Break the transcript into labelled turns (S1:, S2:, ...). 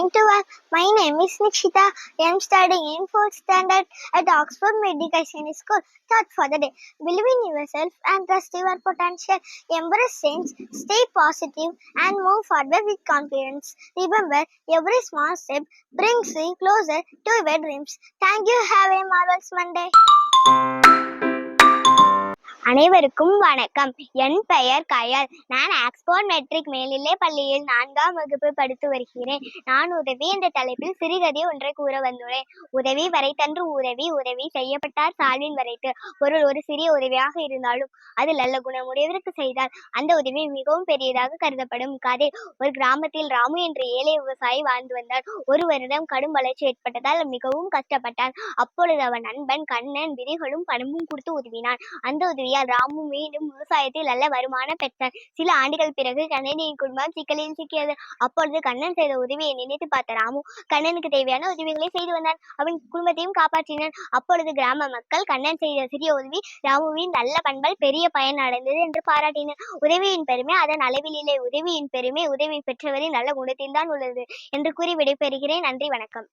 S1: morning to all. My name is Nikshita. I am studying in 4th standard at Oxford Medical School. Thought for the day. Believe in yourself and trust your potential. Embrace change, stay positive and move forward with confidence. Remember, every small step brings you closer to your dreams. Thank you. Have a marvelous Monday. அனைவருக்கும் வணக்கம். என் பெயர் கயல். நான் Oxford matric மேல்நிலை பள்ளியில் 4ஆம் வகுப்பு படித்து வருகிறேன். நான் உதவி என்ற தலைப்பில் சிறுகதை ஒன்றை கூற வந்துள்ளேன். உதவி வரைத்தன்று உதவி உதவி செய்யப்பட்டார் சால்வின் வரைத்து. பொருள்: ஒரு சிறிய உதவியாக இருந்தாலும் அது நல்ல குணமுடையவருக்கு செய்தால் அந்த உதவி மிகவும் பெரியதாக கருதப்படும். கதை: ஒரு கிராமத்தில் ராமு என்ற ஏழை விவசாயி வாழ்ந்து வந்தார். ஒரு வருடம் கடும் வளர்ச்சி ஏற்பட்டதால் மிகவும் கஷ்டப்பட்டான். அப்பொழுது அவன் நண்பன் கண்ணன் விதைகளும் பணமும் கொடுத்து உதவினான். அந்த உதவியால் ராமு மீண்டும் விவசாயத்தில் நல்ல வருமானம் பெற்றார். சில ஆண்டுகள் பிறகு கண்ணனின் குடும்பம் சிக்கலில் சிக்கியது. அப்பொழுது கண்ணன் செய்த உதவியை நினைத்து பார்த்த ராமு கண்ணனுக்கு தேவையான உதவிகளை செய்து வந்தான். அவன் குடும்பத்தையும் காப்பாற்றினான். அப்பொழுது கிராம மக்கள் கண்ணன் செய்த சிறிய உதவி ராமுவின் நல்ல பண்பால் பெரிய பயன் அடைந்தது என்று பாராட்டினர். உதவியின் பெருமை அதன் அளவில் இல்லை, உதவியின் பெருமை உதவி பெற்றவரின் நல்ல குணத்தில் தான் உள்ளது என்று கூறி விடைபெறுகிறேன். நன்றி, வணக்கம்.